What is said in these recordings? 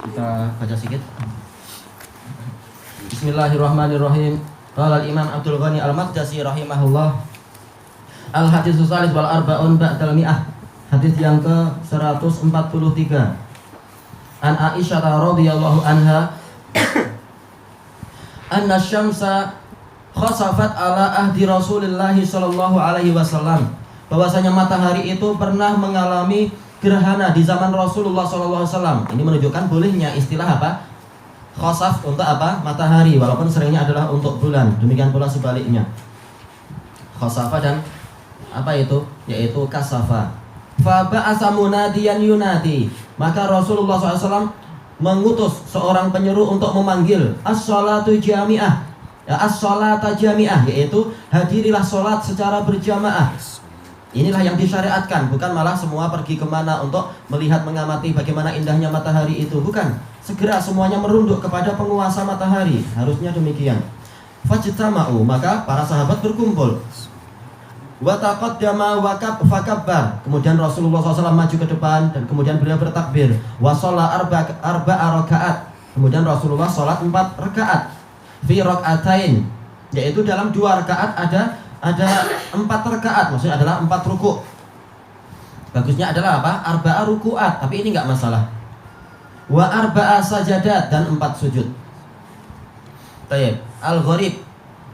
Kita baca sedikit. Bismillahirrahmanirrahim. Qala al-Imam Abdul Ghani Al-Maqdisi rahimahullah. Al-haditsus salis wal arba'un ba'dal mi'ah. Hadis yang ke-143. An Aisyah radhiyallahu anha anna syamsa khasafat ala ahdi Rasulillah sallallahu alaihi wasallam. Bahwasanya matahari itu pernah mengalami gerhana di zaman Rasulullah sallallahu alaihi wasallam. Ini menunjukkan bolehnya istilah apa? Khasaf untuk apa? Matahari, walaupun seringnya adalah untuk bulan. Demikian pula sebaliknya. Khasafa dan apa itu? Yaitu kasafa. Fa ba'asa munadiyan yunadi. Maka Rasulullah SAW mengutus seorang penyeru untuk memanggil as-salatu jami'ah. Ya, as-salata jami'ah, yaitu hadirilah salat secara berjamaah. Inilah yang disyariatkan, bukan malah semua pergi kemana untuk melihat mengamati bagaimana indahnya matahari itu. Bukan, segera semuanya merunduk kepada penguasa matahari. Harusnya demikian. Fajtama'u, maka para sahabat berkumpul. Wa taqaddama wa fakabbar. Kemudian Rasulullah SAW maju ke depan dan kemudian beliau bertakbir. Wa shalla arba'a rakaat. Kemudian Rasulullah salat 4 rakaat. Fi rakaatain, yaitu dalam 2 rakaat ada 4 rakaat, maksudnya adalah 4 ruku'. Bagusnya adalah apa? Arba'a ruku'at, tapi ini enggak masalah. Wa arba'a sajadat, dan 4 sujud. Tayyib. Al-gharib,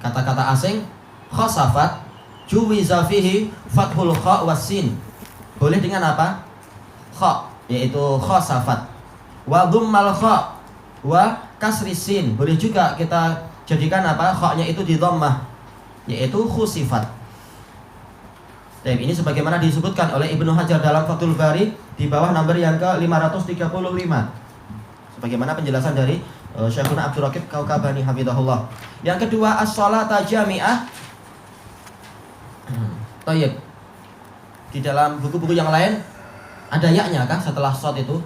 kata-kata asing. Khasafat juwiza fihi fathul kha wasin. Boleh dengan apa? Kha, yaitu khasafat. Wa dhummal kha wa kasri sin. Boleh juga kita jadikan apa? Kha-nya itu di dhammah, yaitu khusifat. Baik, ini sebagaimana disebutkan oleh Ibnu Hajar dalam Fathul Bari di bawah nomor yang ke-535. Sebagaimana penjelasan dari Syekhuna Abdul Raqib Kaukabani hafizahullah. Yang kedua, as-shalata jami'ah. Tayyib. Di dalam buku-buku yang lain ada ya-nya kah setelah shad itu?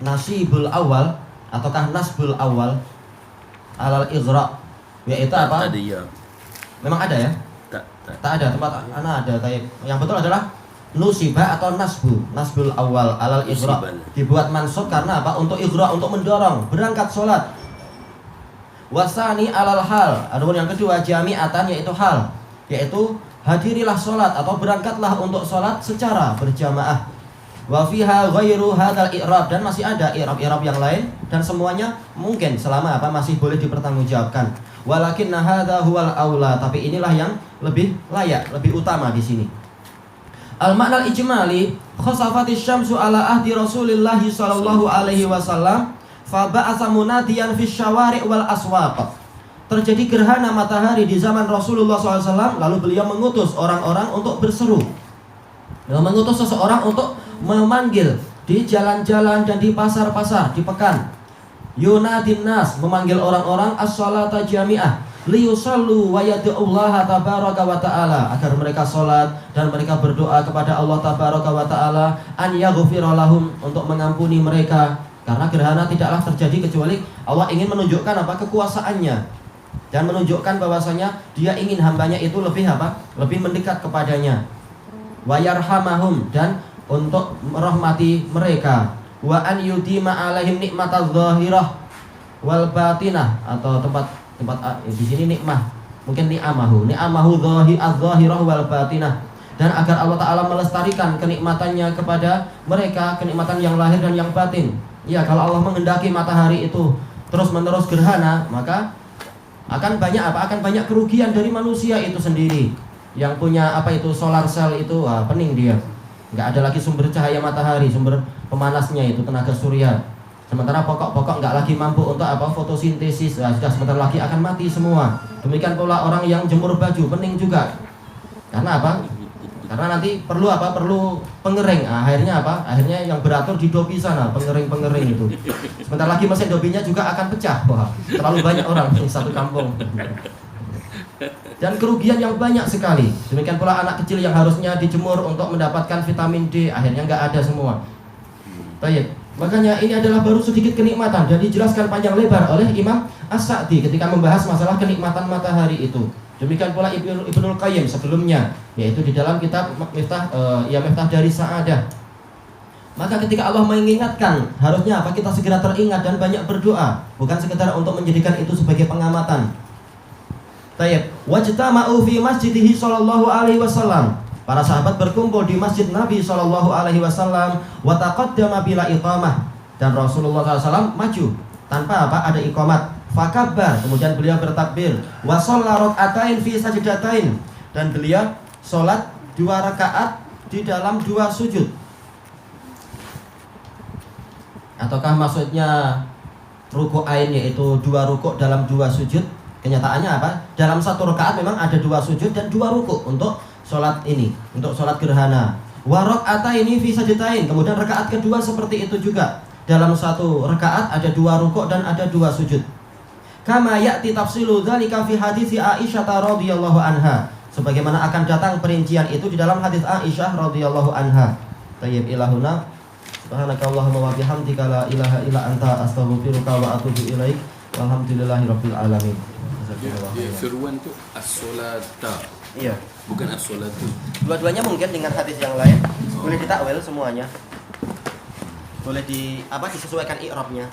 Nasibul awal ataukah nasbul awal alal ighra, yaitu apa? Tadi ya. Memang ada ya? Tak ada, tempat ana ada. Tayyib. Yang betul adalah nusibah atau nasbu. Nasbul awal alal ighra. Dibuat mansub karena apa? Untuk ighra, untuk mendorong berangkat salat. Wasani alal hal. Adapun yang kedua jami'atan, yaitu hal, yaitu hadirilah salat atau berangkatlah untuk salat secara berjamaah. Wa fiha ghairu hadzal i'rab, dan masih ada i'rab-i'rab yang lain dan semuanya mungkin selama apa masih boleh dipertanggungjawabkan. Walakinna hadza huwal aula, tapi inilah yang lebih layak, lebih utama di sini. Al-ma'na al-ijmali khasafatis syamsu ala ahdi Rasulillah sallallahu alaihi wasallam fa ba'atsa munadiyan fis syawari' wal aswaq. Terjadi gerhana matahari di zaman Rasulullah SAW, lalu beliau mengutus orang-orang untuk berseru. Beliau mengutus seseorang untuk memanggil di jalan-jalan dan di pasar-pasar, di pekan. Yunadin nas, memanggil orang-orang as-salata jami'ah liyusallu wa yad'ullaha tabaraka wa ta'ala, agar mereka salat dan mereka berdoa kepada Allah tabaraka wa ta'ala an yaghfira lahum, untuk mengampuni mereka. Karena gerhana tidaklah terjadi kecuali Allah ingin menunjukkan apa? Kekuasaannya, dan menunjukkan bahwasanya dia ingin hambanya itu lebih apa? Lebih mendekat kepadanya. Wa yarhamahum, dan untuk merahmati mereka. Wa an yudima alaihim nikmatadz zahirah wal batinah, atau tempat di sini nikmah, mungkin ni'amahu adz-zahirah wal batinah, dan agar Allah Ta'ala melestarikan kenikmatannya kepada mereka, kenikmatan yang lahir dan yang batin. Ya, kalau Allah menghendaki matahari itu terus-menerus gerhana, maka akan banyak apa? Akan banyak kerugian dari manusia itu sendiri. Yang punya apa itu solar cell itu, pening dia. Nggak ada lagi sumber cahaya matahari, sumber pemanasnya itu tenaga surya. Sementara pokok-pokok nggak lagi mampu untuk apa? Fotosintesis. Sudah sebentar lagi akan mati semua. Demikian pula orang yang jemur baju, pening juga. Karena apa? Karena nanti perlu apa? Perlu pengering. Akhirnya apa? Akhirnya yang beratur di dopi sana, pengering itu. Sebentar lagi mesin dopinya juga akan pecah. Wah, terlalu banyak orang di satu kampung. Dan kerugian yang banyak sekali. Demikian pula anak kecil yang harusnya dijemur untuk mendapatkan vitamin D, akhirnya nggak ada semua. Baik. Makanya ini adalah baru sedikit kenikmatan dan dijelaskan panjang lebar oleh Imam As-Sa'di ketika membahas masalah kenikmatan matahari itu. Demikian pula Ibnul Qayyim sebelumnya, yaitu di dalam kitab Miftah dari Sa'adah. Maka ketika Allah mengingatkan, harusnya apa? Kita segera teringat dan banyak berdoa, bukan sekedar untuk menjadikan itu sebagai pengamatan. Tayyib, wajtama'u fi masjidihi sallallahu alaihi wasallam. Para sahabat berkumpul di masjid Nabi sallallahu alaihi wasallam, wa taqaddama bila iqamah, dan Rasulullah SAW maju tanpa apa? Ada iqamat. Fakabbar, kemudian beliau bertakbir. Wa shalla rak'atain fi sajdatain, dan beliau salat 2 rakaat di dalam 2 sujud. Ataukah maksudnya ruku'ain, yaitu 2 rukuk dalam 2 sujud? Kenyataannya apa? Dalam 1 rakaat memang ada 2 sujud dan 2 rukuk untuk sholat ini, untuk sholat gerhana. Wa rak'ataini fi sajdatain, kemudian rakaat kedua seperti itu juga. Dalam 1 rakaat ada 2 rukuk dan ada 2 sujud. Kama ya'ti tafsilu dzalika fi hadits Aisyah radhiyallahu anha. Sebagaimana akan datang perincian itu di dalam hadis Aisyah radhiyallahu anha. Tayyib ilahuna. Subhanakallahumma wa bihamdika la ilaha illa anta astaghfiruka wa atubu ilaik. Walhamdulillahirabbil alamin. Di firwan tu as-salata. Iya. Bukan as-salatu. Dua-duanya mungkin dengan hadis yang lain. Boleh ditakwil semuanya. Boleh disesuaikan i'rabnya.